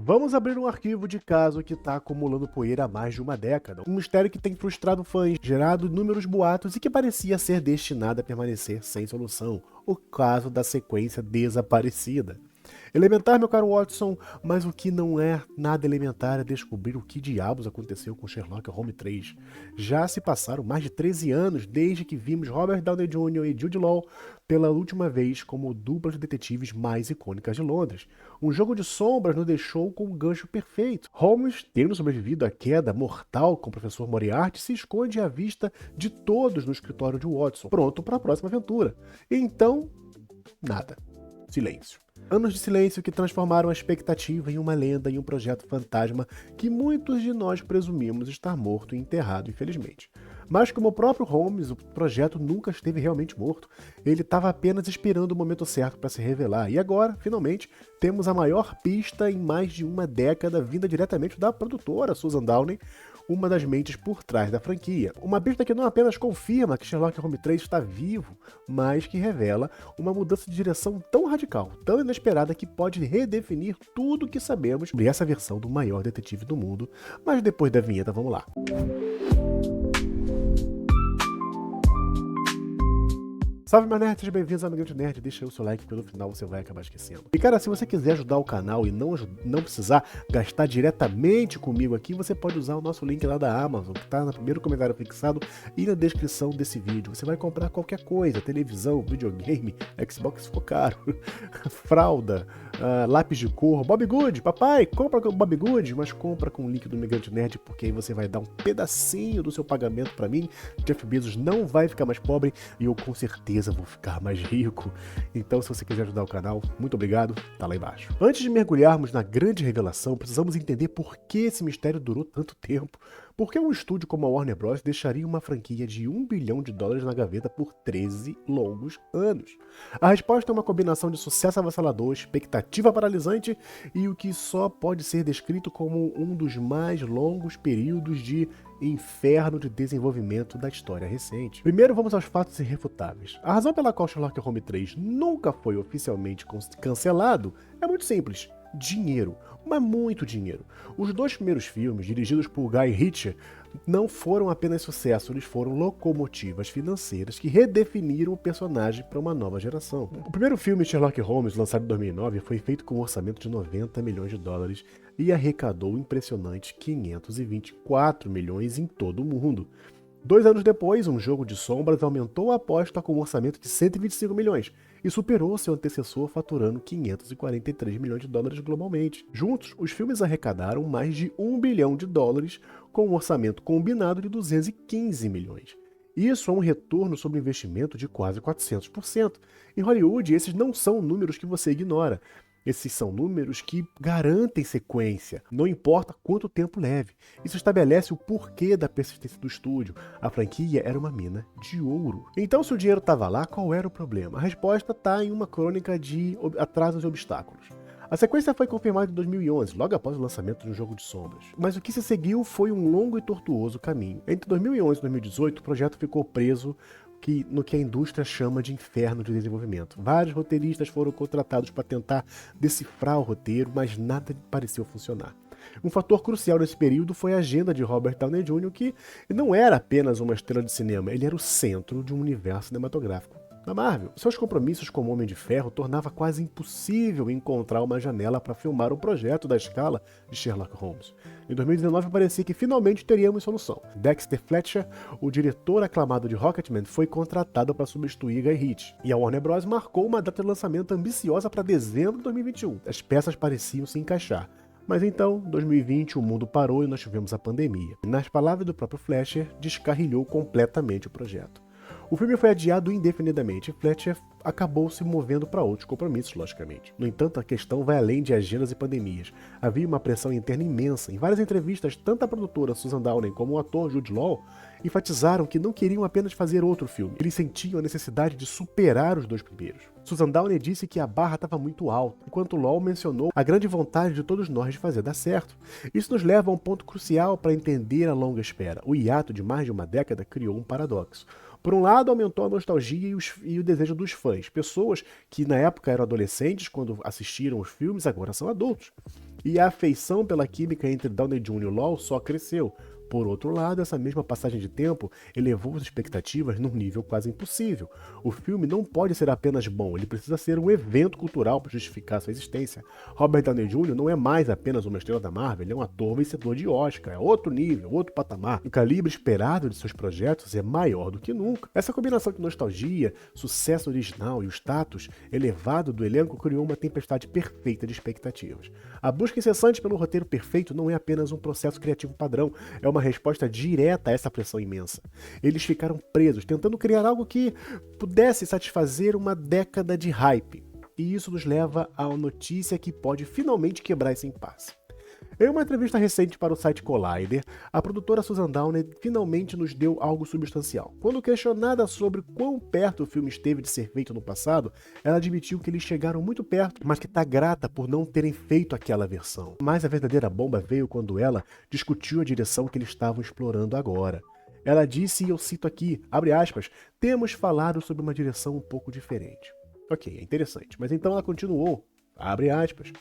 Vamos abrir um arquivo de caso que está acumulando poeira há mais de uma década. Um mistério que tem frustrado fãs, gerado inúmeros boatos e que parecia ser destinado a permanecer sem solução. O caso da sequência desaparecida. Elementar, meu caro Watson, mas o que não é nada elementar é descobrir o que diabos aconteceu com Sherlock Holmes 3. Já se passaram mais de 13 anos desde que vimos Robert Downey Jr. e Jude Law pela última vez como duplas de detetives mais icônicas de Londres. Um jogo de sombras nos deixou com um gancho perfeito. Holmes, tendo sobrevivido à queda mortal com o professor Moriarty, se esconde à vista de todos no escritório de Watson, pronto para a próxima aventura. Então, nada. Silêncio. Anos de silêncio que transformaram a expectativa em uma lenda e um projeto fantasma que muitos de nós presumimos estar morto e enterrado, infelizmente. Mas como o próprio Holmes, o projeto nunca esteve realmente morto. Ele estava apenas esperando o momento certo para se revelar. E agora, finalmente, temos a maior pista em mais de uma década vinda diretamente da produtora Susan Downey, uma das mentes por trás da franquia. Uma pista que não apenas confirma que Sherlock Holmes 3 está vivo, mas que revela uma mudança de direção tão radical, tão inesperada que pode redefinir tudo o que sabemos sobre essa versão do maior detetive do mundo. Mas depois da vinheta, vamos lá. Salve, meu nerd, sejam bem-vindos ao Migrante Nerd. Deixa aí o seu like, porque no final você vai acabar esquecendo. E cara, se você quiser ajudar o canal e não precisar gastar diretamente comigo aqui, você pode usar o nosso link lá da Amazon, que tá no primeiro comentário fixado e na descrição desse vídeo. Você vai comprar qualquer coisa, televisão, videogame, Xbox se for caro, fralda, lápis de cor, Bob Good, papai, compra com o Bob Good, mas compra com o link do Migrante Nerd, porque aí você vai dar um pedacinho do seu pagamento pra mim. Jeff Bezos não vai ficar mais pobre e eu com certeza vou ficar mais rico. Então, se você quiser ajudar o canal, muito obrigado, tá lá embaixo. Antes de mergulharmos na grande revelação, precisamos entender por que esse mistério durou tanto tempo. Por que um estúdio como a Warner Bros. Deixaria uma franquia de $1 bilhão na gaveta por 13 longos anos? A resposta é uma combinação de sucesso avassalador, expectativa paralisante e o que só pode ser descrito como um dos mais longos períodos de inferno de desenvolvimento da história recente. Primeiro, vamos aos fatos irrefutáveis. A razão pela qual Sherlock Holmes 3 nunca foi oficialmente cancelado é muito simples. Dinheiro, mas muito dinheiro. Os dois primeiros filmes, dirigidos por Guy Ritchie, não foram apenas sucesso, eles foram locomotivas financeiras que redefiniram o personagem para uma nova geração. O primeiro filme, Sherlock Holmes, lançado em 2009, foi feito com um orçamento de $90 milhões e arrecadou um impressionante 524 milhões em todo o mundo. 2 anos depois, Um Jogo de Sombras aumentou a aposta com um orçamento de 125 milhões e superou seu antecessor faturando $543 milhões globalmente. Juntos, os filmes arrecadaram mais de $1 bilhão com um orçamento combinado de 215 milhões. Isso é um retorno sobre investimento de quase 400%. Em Hollywood, esses não são números que você ignora. Esses são números que garantem sequência, não importa quanto tempo leve. Isso estabelece o porquê da persistência do estúdio. A franquia era uma mina de ouro. Então, se o dinheiro estava lá, qual era o problema? A resposta está em uma crônica de atrasos e obstáculos. A sequência foi confirmada em 2011, logo após o lançamento de Um Jogo de Sombras. Mas o que se seguiu foi um longo e tortuoso caminho. Entre 2011 e 2018, o projeto ficou preso no que a indústria chama de inferno de desenvolvimento. Vários roteiristas foram contratados para tentar decifrar o roteiro, mas nada pareceu funcionar. Um fator crucial nesse período foi a agenda de Robert Downey Jr., que não era apenas uma estrela de cinema, ele era o centro de um universo cinematográfico da Marvel. Seus compromissos como Homem de Ferro tornava quase impossível encontrar uma janela para filmar o projeto da escala de Sherlock Holmes. Em 2019 parecia que finalmente teríamos solução. Dexter Fletcher, o diretor aclamado de Rocketman, foi contratado para substituir Guy Ritchie, e a Warner Bros. Marcou uma data de lançamento ambiciosa para dezembro de 2021. As peças pareciam se encaixar. Mas então, 2020, o mundo parou e nós tivemos a pandemia. Nas palavras do próprio Fletcher, descarrilhou completamente o projeto. O filme foi adiado indefinidamente e Fletcher acabou se movendo para outros compromissos, logicamente. No entanto, a questão vai além de agendas e pandemias. Havia uma pressão interna imensa. Em várias entrevistas, tanto a produtora Susan Downey como o ator Jude Law enfatizaram que não queriam apenas fazer outro filme. Eles sentiam a necessidade de superar os dois primeiros. Susan Downey disse que a barra estava muito alta, enquanto Law mencionou a grande vontade de todos nós de fazer dar certo. Isso nos leva a um ponto crucial para entender a longa espera. O hiato de mais de uma década criou um paradoxo. Por um lado, aumentou a nostalgia e o desejo dos fãs. Pessoas que na época eram adolescentes quando assistiram os filmes, agora são adultos. E a afeição pela química entre Downey Jr. e Law só cresceu. Por outro lado, essa mesma passagem de tempo elevou as expectativas num nível quase impossível. O filme não pode ser apenas bom, ele precisa ser um evento cultural para justificar sua existência. Robert Downey Jr. não é mais apenas uma estrela da Marvel, ele é um ator vencedor de Oscar, é outro nível, outro patamar. O calibre esperado de seus projetos é maior do que nunca. Essa combinação de nostalgia, sucesso original e o status elevado do elenco criou uma tempestade perfeita de expectativas. A busca incessante pelo roteiro perfeito não é apenas um processo criativo padrão, é uma resposta direta a essa pressão imensa. Eles ficaram presos, tentando criar algo que pudesse satisfazer uma década de hype. E isso nos leva à notícia que pode finalmente quebrar esse impasse. Em uma entrevista recente para o site Collider, a produtora Susan Downer finalmente nos deu algo substancial. Quando questionada sobre quão perto o filme esteve de ser feito no passado, ela admitiu que eles chegaram muito perto, mas que está grata por não terem feito aquela versão. Mas a verdadeira bomba veio quando ela discutiu a direção que eles estavam explorando agora. Ela disse, e eu cito aqui, abre aspas, temos falado sobre uma direção um pouco diferente. Ok, é interessante, mas então ela continuou, abre aspas,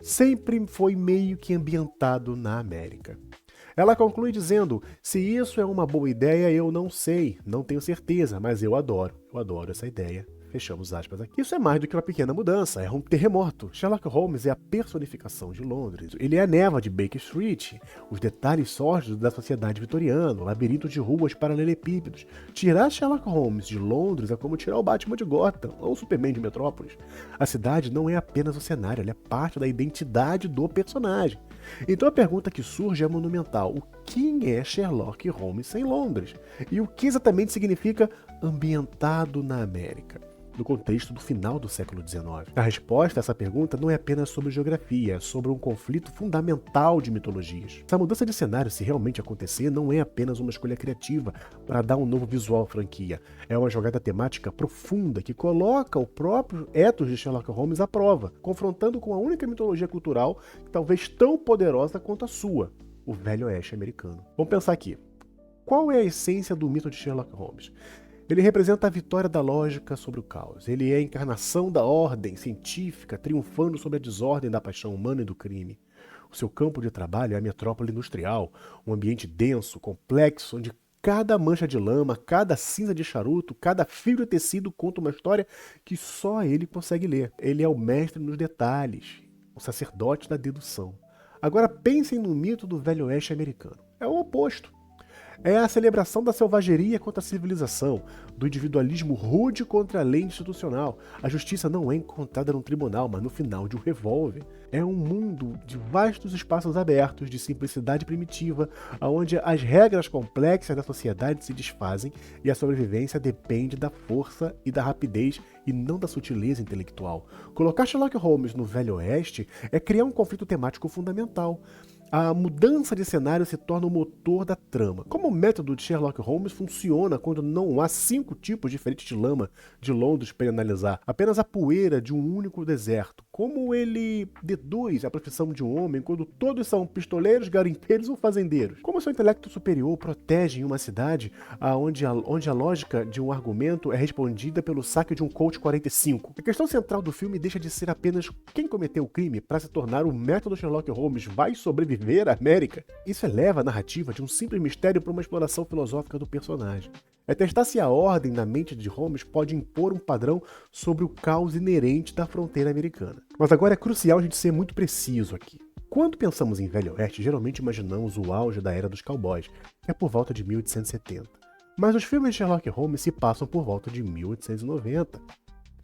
sempre foi meio que ambientado na América. Ela conclui dizendo, se isso é uma boa ideia, eu não sei, não tenho certeza, mas eu adoro essa ideia. Fechamos aspas aqui. Isso é mais do que uma pequena mudança, é um terremoto. Sherlock Holmes é a personificação de Londres. Ele é a névoa de Baker Street, os detalhes sórdidos da sociedade vitoriana, o labirinto de ruas paralelepípedos. Tirar Sherlock Holmes de Londres é como tirar o Batman de Gotham, ou o Superman de Metrópolis. A cidade não é apenas o cenário, ela é parte da identidade do personagem. Então a pergunta que surge é monumental. Quem é Sherlock Holmes em Londres? E o que exatamente significa ambientado na América? No contexto do final do século XIX. A resposta a essa pergunta não é apenas sobre geografia, é sobre um conflito fundamental de mitologias. Essa mudança de cenário, se realmente acontecer, não é apenas uma escolha criativa para dar um novo visual à franquia. É uma jogada temática profunda que coloca o próprio ethos de Sherlock Holmes à prova, confrontando com a única mitologia cultural talvez tão poderosa quanto a sua, o Velho Oeste americano. Vamos pensar aqui. Qual é a essência do mito de Sherlock Holmes? Ele representa a vitória da lógica sobre o caos. Ele é a encarnação da ordem científica, triunfando sobre a desordem da paixão humana e do crime. O seu campo de trabalho é a metrópole industrial, um ambiente denso, complexo, onde cada mancha de lama, cada cinza de charuto, cada fio de tecido conta uma história que só ele consegue ler. Ele é o mestre nos detalhes, o sacerdote da dedução. Agora pensem no mito do Velho Oeste americano. É o oposto. É a celebração da selvageria contra a civilização, do individualismo rude contra a lei institucional. A justiça não é encontrada num tribunal, mas no final de um revólver. É um mundo de vastos espaços abertos, de simplicidade primitiva, onde as regras complexas da sociedade se desfazem e a sobrevivência depende da força e da rapidez e não da sutileza intelectual. Colocar Sherlock Holmes no Velho Oeste é criar um conflito temático fundamental. A mudança de cenário se torna o motor da trama. Como o método de Sherlock Holmes funciona quando não há 5 tipos diferentes de lama de Londres para analisar, apenas a poeira de um único deserto? Como ele deduz a profissão de um homem quando todos são pistoleiros, garimpeiros ou fazendeiros? Como seu intelecto superior protege em uma cidade onde a lógica de um argumento é respondida pelo saque de um Colt 45? A questão central do filme deixa de ser apenas quem cometeu o crime para se tornar o método Sherlock Holmes vai sobreviver à América. Isso eleva a narrativa de um simples mistério para uma exploração filosófica do personagem. É testar se a ordem na mente de Holmes pode impor um padrão sobre o caos inerente da fronteira americana. Mas agora é crucial a gente ser muito preciso aqui. Quando pensamos em Velho Oeste, geralmente imaginamos o auge da era dos cowboys, que é por volta de 1870. Mas os filmes de Sherlock Holmes se passam por volta de 1890,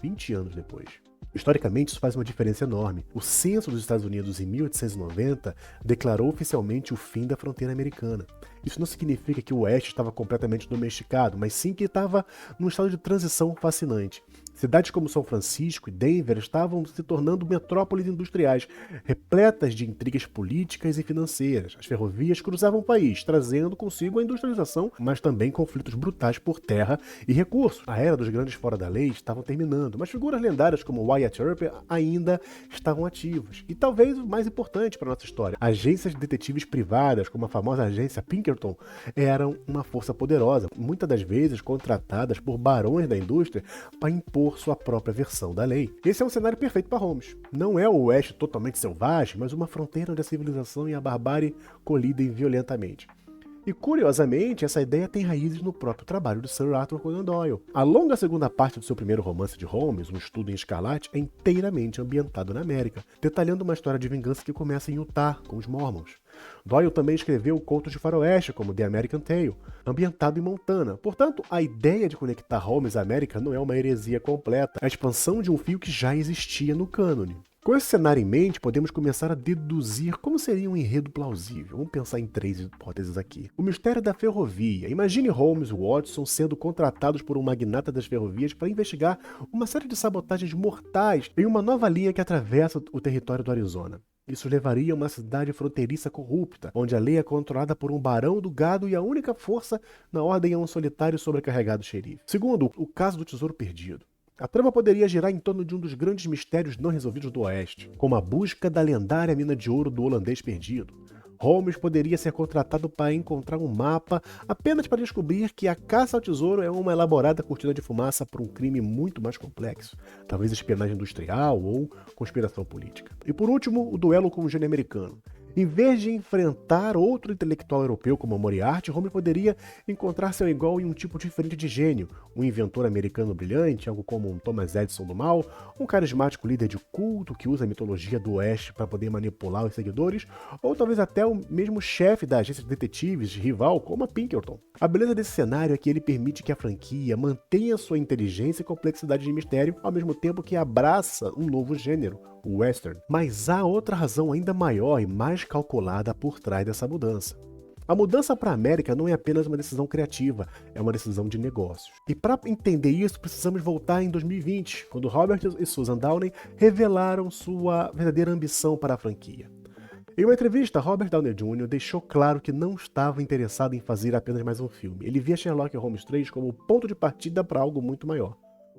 20 anos depois. Historicamente, isso faz uma diferença enorme. O censo dos Estados Unidos em 1890 declarou oficialmente o fim da fronteira americana. Isso não significa que o Oeste estava completamente domesticado, mas sim que estava num estado de transição fascinante. Cidades como São Francisco e Denver estavam se tornando metrópoles industriais, repletas de intrigas políticas e financeiras. As ferrovias cruzavam o país, trazendo consigo a industrialização, mas também conflitos brutais por terra e recursos. A era dos grandes fora da lei estava terminando, mas figuras lendárias como Wyatt Earp ainda estavam ativas. E talvez o mais importante para a nossa história, agências de detetives privadas, como a famosa agência Pinkerton, eram uma força poderosa, muitas das vezes contratadas por barões da indústria para impor impor sua própria versão da lei. Esse é um cenário perfeito para Holmes. Não é o oeste totalmente selvagem, mas uma fronteira onde a civilização e a barbárie colidem violentamente. E, curiosamente, essa ideia tem raízes no próprio trabalho de Sir Arthur Conan Doyle. A longa segunda parte do seu primeiro romance de Holmes, Um Estudo em Escarlate, é inteiramente ambientado na América, detalhando uma história de vingança que começa em Utah, com os Mormons. Doyle também escreveu contos de faroeste, como The American Tale, ambientado em Montana. Portanto, a ideia de conectar Holmes à América não é uma heresia completa, é a expansão de um fio que já existia no cânone. Com esse cenário em mente, podemos começar a deduzir como seria um enredo plausível. Vamos pensar em 3 hipóteses aqui. O mistério da ferrovia. Imagine Holmes e Watson sendo contratados por um magnata das ferrovias para investigar uma série de sabotagens mortais em uma nova linha que atravessa o território do Arizona. Isso levaria a uma cidade fronteiriça corrupta, onde a lei é controlada por um barão do gado e a única força na ordem é um solitário sobrecarregado xerife. Segundo, o caso do tesouro perdido. A trama poderia girar em torno de um dos grandes mistérios não resolvidos do Oeste, como a busca da lendária mina de ouro do holandês perdido. Holmes poderia ser contratado para encontrar um mapa apenas para descobrir que a caça ao tesouro é uma elaborada cortina de fumaça para um crime muito mais complexo, talvez espionagem industrial ou conspiração política. E por último, o duelo com o gênio americano. Em vez de enfrentar outro intelectual europeu como Moriarty, Holmes poderia encontrar seu igual em um tipo diferente de gênio, um inventor americano brilhante, algo como um Thomas Edison do mal, um carismático líder de culto que usa a mitologia do Oeste para poder manipular os seguidores, ou talvez até o mesmo chefe da agência de detetives rival, como a Pinkerton. A beleza desse cenário é que ele permite que a franquia mantenha sua inteligência e complexidade de mistério, ao mesmo tempo que abraça um novo gênero, o western. Mas há outra razão ainda maior e mais calculada por trás dessa mudança. A mudança para a América não é apenas uma decisão criativa, é uma decisão de negócios. E para entender isso, precisamos voltar em 2020, quando Robert e Susan Downey revelaram sua verdadeira ambição para a franquia. Em uma entrevista, Robert Downey Jr. deixou claro que não estava interessado em fazer apenas mais um filme. Ele via Sherlock Holmes 3 como ponto de partida para algo muito maior.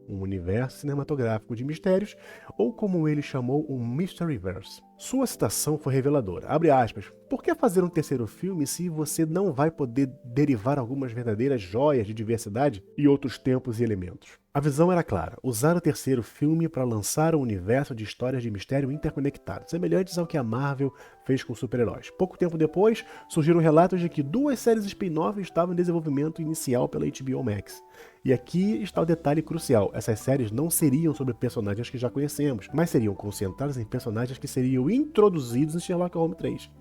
Um universo cinematográfico de mistérios, ou como ele chamou, um Mysteryverse. Sua citação foi reveladora. Abre aspas. Por que fazer um terceiro filme se você não vai poder derivar algumas verdadeiras joias de diversidade e outros tempos e elementos? A visão era clara, usar o terceiro filme para lançar um universo de histórias de mistério interconectadas, semelhantes ao que a Marvel fez com super-heróis. Pouco tempo depois, surgiram relatos de que 2 séries spin-off estavam em desenvolvimento inicial pela HBO Max. E aqui está o detalhe crucial, essas séries não seriam sobre personagens que já conhecemos, mas seriam concentradas em personagens que seriam introduzidos em Sherlock Holmes 3.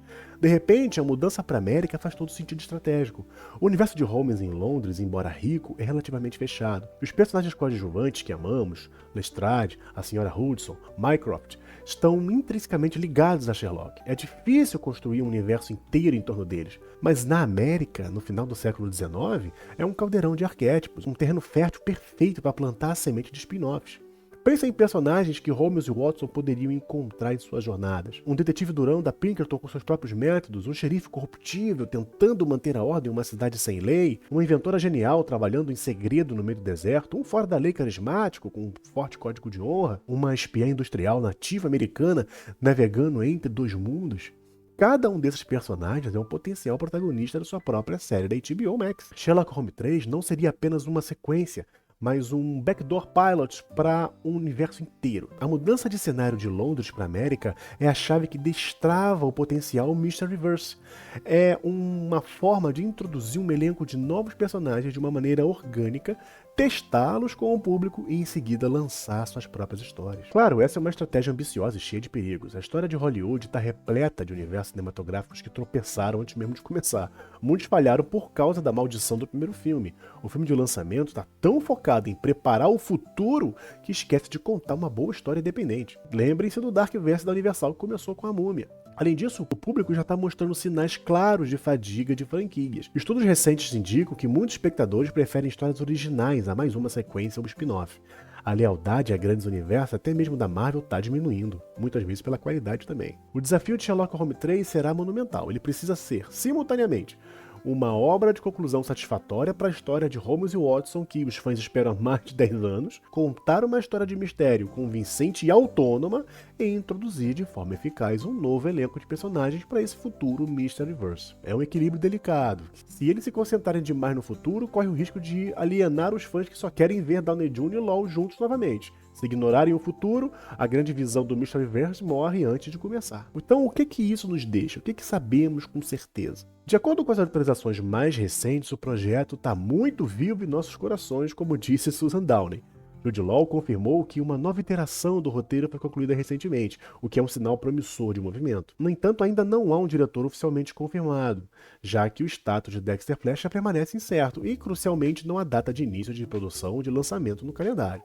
De repente, a mudança para a América faz todo sentido estratégico. O universo de Holmes em Londres, embora rico, é relativamente fechado. Os personagens coadjuvantes que amamos, Lestrade, a Sra. Hudson, Mycroft, estão intrinsecamente ligados a Sherlock. É difícil construir um universo inteiro em torno deles. Mas na América, no final do século XIX, é um caldeirão de arquétipos, um terreno fértil perfeito para plantar a semente de spin-offs. Pensa em personagens que Holmes e Watson poderiam encontrar em suas jornadas. Um detetive durão da Pinkerton com seus próprios métodos, um xerife corruptível tentando manter a ordem em uma cidade sem lei, uma inventora genial trabalhando em segredo no meio do deserto, um fora da lei carismático com um forte código de honra, uma espiã industrial nativa americana navegando entre 2 mundos. Cada um desses personagens é um potencial protagonista da sua própria série da HBO Max. Sherlock Holmes 3 não seria apenas uma sequência, mas um backdoor pilot para um universo inteiro. A mudança de cenário de Londres para a América é a chave que destrava o potencial Mysteryverse. É uma forma de introduzir um elenco de novos personagens de uma maneira orgânica, testá-los com o público e em seguida lançar suas próprias histórias. Claro, essa é uma estratégia ambiciosa e cheia de perigos. A história de Hollywood está repleta de universos cinematográficos que tropeçaram antes mesmo de começar. Muitos falharam por causa da maldição do primeiro filme. O filme de lançamento está tão focado em preparar o futuro que esquece de contar uma boa história independente. Lembrem-se do Darkverse da Universal que começou com a Múmia. Além disso, o público já está mostrando sinais claros de fadiga de franquias. Estudos recentes indicam que muitos espectadores preferem histórias originais a mais uma sequência ou spin-off. A lealdade a grandes universos, até mesmo da Marvel, está diminuindo, muitas vezes pela qualidade também. O desafio de Sherlock Holmes 3 será monumental. Ele precisa ser, simultaneamente, uma obra de conclusão satisfatória para a história de Holmes e Watson que os fãs esperam há mais de 10 anos, contar uma história de mistério convincente e autônoma e introduzir de forma eficaz um novo elenco de personagens para esse futuro Mysteryverse. É um equilíbrio delicado. Se eles se concentrarem demais no futuro, corre o risco de alienar os fãs que só querem ver Downey Jr. e Law juntos novamente. Se ignorarem o futuro, a grande visão do Mysteryverse morre antes de começar. Então, o que isso nos deixa? O que sabemos com certeza? De acordo com as atualizações mais recentes, o projeto está muito vivo em nossos corações, como disse Susan Downey. Jude Law confirmou que uma nova iteração do roteiro foi concluída recentemente, o que é um sinal promissor de movimento. No entanto, ainda não há um diretor oficialmente confirmado, já que o status de Dexter Fletcher permanece incerto e, crucialmente, não há data de início de produção ou de lançamento no calendário.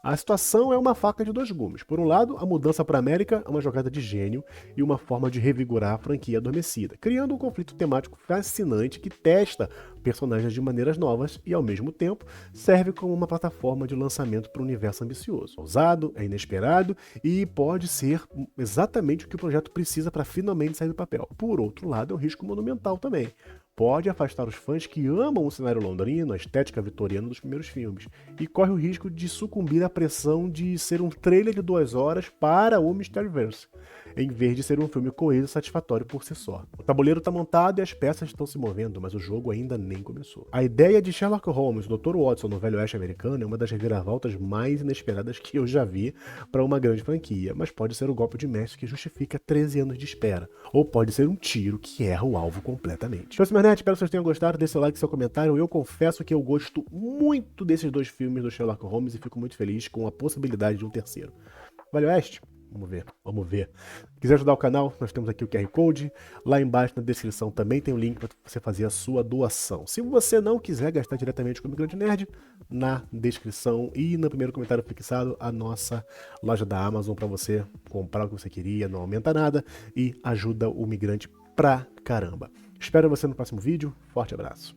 A situação é uma faca de dois gumes. Por um lado, a mudança para a América é uma jogada de gênio e uma forma de revigorar a franquia adormecida, criando um conflito temático fascinante que testa personagens de maneiras novas e, ao mesmo tempo, serve como uma plataforma de lançamento para um universo ambicioso. É ousado, é inesperado e pode ser exatamente o que o projeto precisa para finalmente sair do papel. Por outro lado, é um risco monumental também. Pode afastar os fãs que amam o cenário londrino, a estética vitoriana dos primeiros filmes, e corre o risco de sucumbir à pressão de ser um trailer de 2 horas para o Mysteryverse, em vez de ser um filme coeso e satisfatório por si só. O tabuleiro está montado e as peças estão se movendo, mas o jogo ainda nem começou. A ideia de Sherlock Holmes e Dr. Watson no Velho Oeste americano é uma das reviravoltas mais inesperadas que eu já vi para uma grande franquia, mas pode ser o golpe de mestre que justifica 13 anos de espera, ou pode ser um tiro que erra o alvo completamente. Então, espero que vocês tenham gostado, deixe seu like, seu comentário. Eu confesso que eu gosto muito desses 2 filmes do Sherlock Holmes e fico muito feliz com a possibilidade de um terceiro. Velho Oeste? Vamos ver. Se quiser ajudar o canal, nós temos aqui o QR Code. Lá embaixo na descrição também tem o link para você fazer a sua doação. Se você não quiser gastar diretamente com o Migrante Nerd, na descrição e no primeiro comentário fixado a nossa loja da Amazon para você comprar o que você queria, não aumenta nada e ajuda o migrante pra caramba. Espero você no próximo vídeo. Forte abraço.